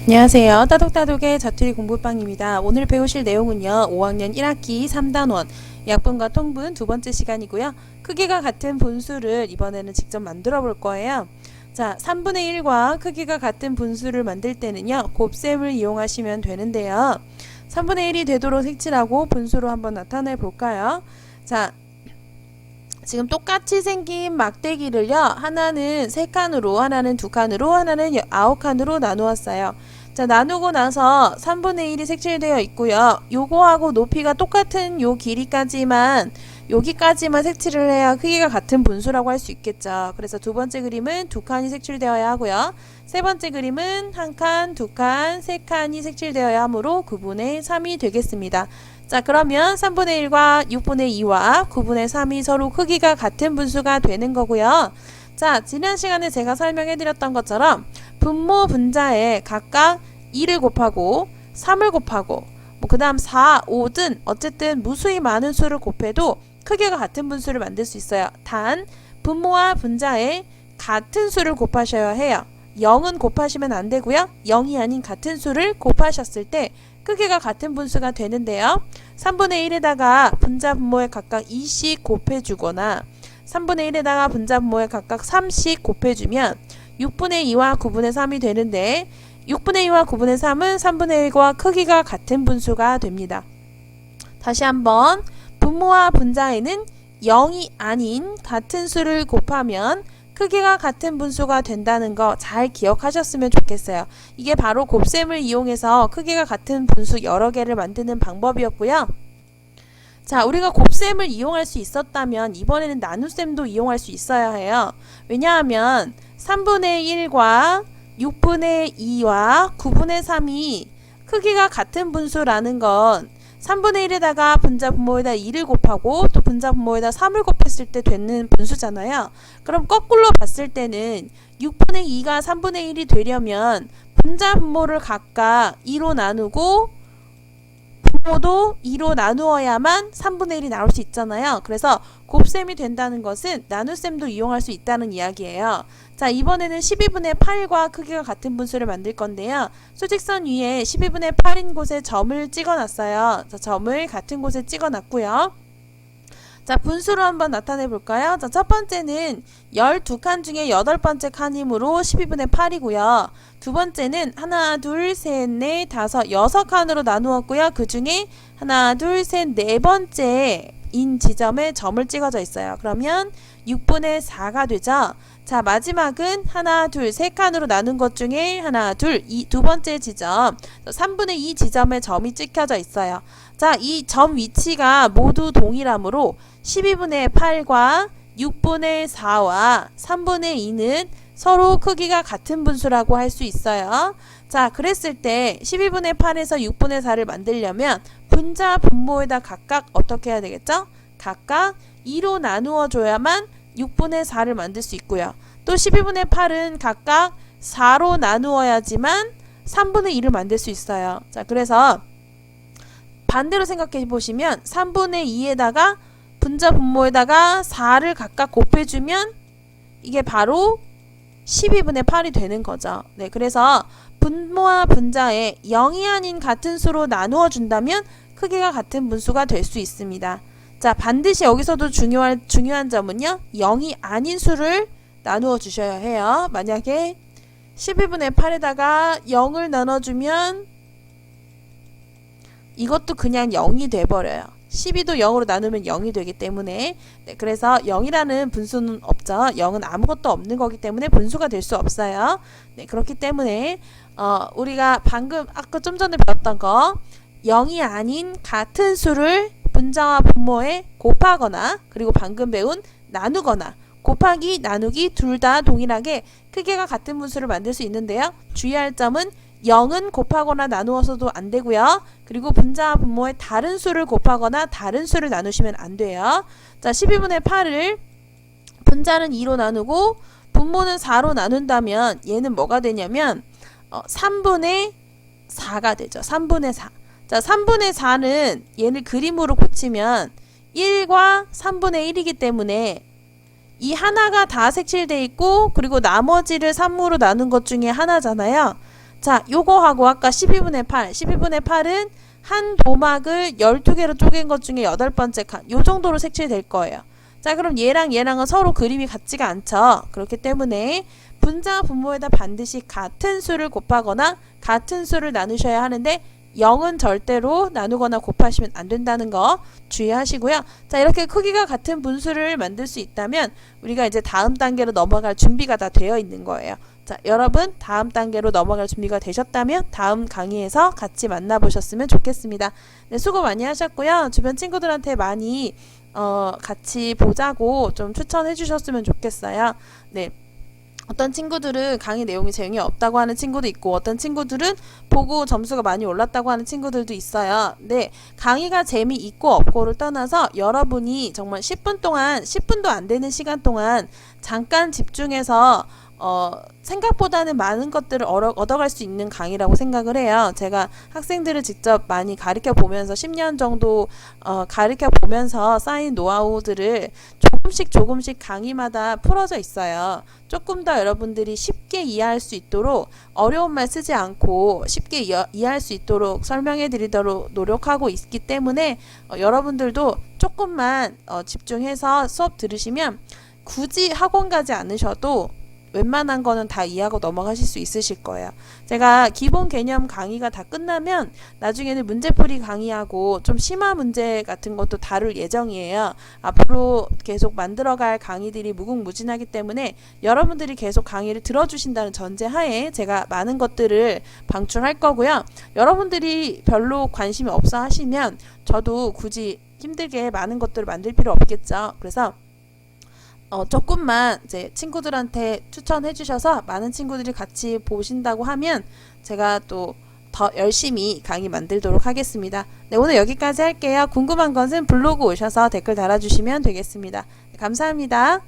안녕하세요. 따독따독의 자투리 공부방입니다. 오늘 배우실 내용은요. 5학년 1학기 3단원 약분과 통분 두 번째 시간이고요. 크기가 같은 분수를 이번에는 직접 만들어 볼 거예요. 자, 3분의 1과 크기가 같은 분수를 만들 때는요. 곱셈을 이용하시면 되는데요. 3분의 1이 되도록 색칠하고 분수로 한번 나타내 볼까요? 자, 지금 똑같이 생긴 막대기를요. 하나는 3칸으로, 하나는 2칸으로, 하나는 9칸으로 나누었어요. 자, 나누고 나서 3분의 1이 색칠되어 있고요. 요거하고 높이가 똑같은 요 길이까지만 여기까지만 색칠을 해야 크기가 같은 분수라고 할 수 있겠죠. 그래서 두 번째 그림은 2칸이 색칠되어야 하고요. 세 번째 그림은 1칸, 2칸, 3칸이 색칠되어야 하므로 9분의 3이 되겠습니다. 자, 그러면 3분의 1과 6분의 2와 9분의 3이 서로 크기가 같은 분수가 되는 거고요. 자, 지난 시간에 제가 설명해 드렸던 것처럼 분모 분자에 각각 2를 곱하고 3을 곱하고 그 다음 4, 5든 어쨌든 무수히 많은 수를 곱해도 크기가 같은 분수를 만들 수 있어요. 단 분모와 분자에 같은 수를 곱하셔야 해요. 0은 곱하시면 안 되고요. 0이 아닌 같은 수를 곱하셨을 때 크기가 같은 분수가 되는데요. 3분의 1에다가 분자 분모에 각각 2씩 곱해주거나 3분의 1에다가 분자 분모에 각각 3씩 곱해주면 6분의 2와 9분의 3이 되는데 6분의 2와 9분의 3은 3분의 1과 크기가 같은 분수가 됩니다. 다시 한번 분모와 분자에는 0이 아닌 같은 수를 곱하면 크기가 같은 분수가 된다는 거 잘 기억하셨으면 좋겠어요. 이게 바로 곱셈을 이용해서 크기가 같은 분수 여러 개를 만드는 방법이었고요. 자, 우리가 곱셈을 이용할 수 있었다면 이번에는 나눗셈도 이용할 수 있어야 해요. 왜냐하면 3분의 1과 6분의 2와 9분의 3이 크기가 같은 분수라는 건 3분의 1에다가 분자 분모에다 2를 곱하고 또 분자 분모에다 3을 곱했을 때 되는 분수잖아요. 그럼 거꾸로 봤을 때는 6분의 2가 3분의 1이 되려면 분자 분모를 각각 2로 나누고 분모도 2로 나누어야만 3분의 1이 나올 수 있잖아요. 그래서 곱셈이 된다는 것은 나눗셈도 이용할 수 있다는 이야기예요. 자, 이번에는 12분의 8과 크기가 같은 분수를 만들 건데요. 수직선 위에 12분의 8인 곳에 점을 찍어놨어요. 자, 점을 같은 곳에 찍어놨고요. 자, 분수로 한번 나타내 볼까요? 자, 첫 번째는 12칸 중에 8번째 칸이므로 12분의 8이고요. 두 번째는 하나, 둘, 셋, 넷, 다섯, 6칸으로 나누었고요. 그 중에 하나, 둘, 셋, 네 번째 인 지점에 점을 찍어져 있어요. 그러면 6분의 4가 되죠. 자, 마지막은 하나, 둘, 세 칸으로 나눈 것 중에 하나, 둘, 두 번째 지점 3분의 2 지점에 점이 찍혀져 있어요. 자, 이 점 위치가 모두 동일하므로 12분의 8과 6분의 4와 3분의 2는 서로 크기가 같은 분수라고 할 수 있어요. 자, 그랬을 때 12분의 8에서 6분의 4를 만들려면 분자 분모에다 각각 어떻게 해야 되겠죠? 각각 2로 나누어 줘야만 6분의 4를 만들 수 있고요. 또 12분의 8은 각각 4로 나누어야지만 3분의 2를 만들 수 있어요. 자, 그래서 반대로 생각해 보시면 3분의 2에다가 분자 분모에다가 4를 각각 곱해주면 이게 바로 12분의 8이 되는 거죠. 네, 그래서 분모와 분자에 0이 아닌 같은 수로 나누어 준다면 크기가 같은 분수가 될 수 있습니다. 자, 반드시 여기서도 중요한 점은요. 0이 아닌 수를 나누어 주셔야 해요. 만약에 12분의 8에다가 0을 나눠주면 이것도 그냥 0이 돼버려요. 12도 0으로 나누면 0이 되기 때문에 네, 그래서 0이라는 분수는 없죠. 0은 아무것도 없는 거기 때문에 분수가 될 수 없어요. 네, 그렇기 때문에 우리가 방금 아까 좀 전에 배웠던 거 0이 아닌 같은 수를 분자와 분모에 곱하거나 그리고 방금 배운 나누거나 곱하기 나누기 둘 다 동일하게 크기가 같은 분수를 만들 수 있는데요. 주의할 점은 0은 곱하거나 나누어서도 안 되고요. 그리고 분자와 분모에 다른 수를 곱하거나 다른 수를 나누시면 안 돼요. 자, 12분의 8을 분자는 2로 나누고 분모는 4로 나눈다면 얘는 뭐가 되냐면 3분의 4가 되죠. 3분의 4. 자, 3분의 4는 얘를 그림으로 고치면 1과 3분의 1이기 때문에 이 하나가 다 색칠돼 있고 그리고 나머지를 3으로 나눈 것 중에 하나잖아요. 자, 요거하고 아까 12분의 8, 12분의 8은 한 도막을 12개로 쪼갠 것 중에 8번째 칸, 요 정도로 색칠될 거예요. 자, 그럼 얘랑 얘랑은 서로 그림이 같지가 않죠. 그렇기 때문에 분자 분모에다 반드시 같은 수를 곱하거나 같은 수를 나누셔야 하는데 0은 절대로 나누거나 곱하시면 안 된다는 거 주의하시고요. 자, 이렇게 크기가 같은 분수를 만들 수 있다면 우리가 이제 다음 단계로 넘어갈 준비가 다 되어 있는 거예요. 자, 여러분 다음 단계로 넘어갈 준비가 되셨다면 다음 강의에서 같이 만나보셨으면 좋겠습니다. 네, 수고 많이 하셨고요. 주변 친구들한테 많이 같이 보자고 좀 추천해 주셨으면 좋겠어요. 네. 어떤 친구들은 강의 내용이 재미없다고 하는 친구도 있고 어떤 친구들은 보고 점수가 많이 올랐다고 하는 친구들도 있어요. 네, 강의가 재미있고 없고를 떠나서 여러분이 정말 10분 동안 10분도 안 되는 시간 동안 잠깐 집중해서 생각보다는 많은 것들을 얻어갈 수 있는 강의라고 생각을 해요. 제가 학생들을 직접 많이 가르쳐 보면서 10년 정도 가르쳐 보면서 쌓인 노하우들을 조금씩 강의마다 풀어져 있어요. 조금 더 여러분들이 쉽게 이해할 수 있도록 어려운 말 쓰지 않고 쉽게 이해할 수 있도록 설명해 드리도록 노력하고 있기 때문에 여러분들도 조금만 집중해서 수업 들으시면 굳이 학원 가지 않으셔도 웬만한 거는 다 이해하고 넘어가실 수 있으실 거예요. 제가 기본 개념 강의가 다 끝나면 나중에는 문제풀이 강의하고 좀 심화 문제 같은 것도 다룰 예정이에요. 앞으로 계속 만들어갈 강의들이 무궁무진하기 때문에 여러분들이 계속 강의를 들어주신다는 전제하에 제가 많은 것들을 방출할 거고요. 여러분들이 별로 관심이 없어 하시면 저도 굳이 힘들게 많은 것들을 만들 필요 없겠죠. 그래서 조금만 이제 친구들한테 추천해 주셔서 많은 친구들이 같이 보신다고 하면 제가 또 더 열심히 강의 만들도록 하겠습니다. 네, 오늘 여기까지 할게요. 궁금한 것은 블로그 오셔서 댓글 달아주시면 되겠습니다. 네, 감사합니다.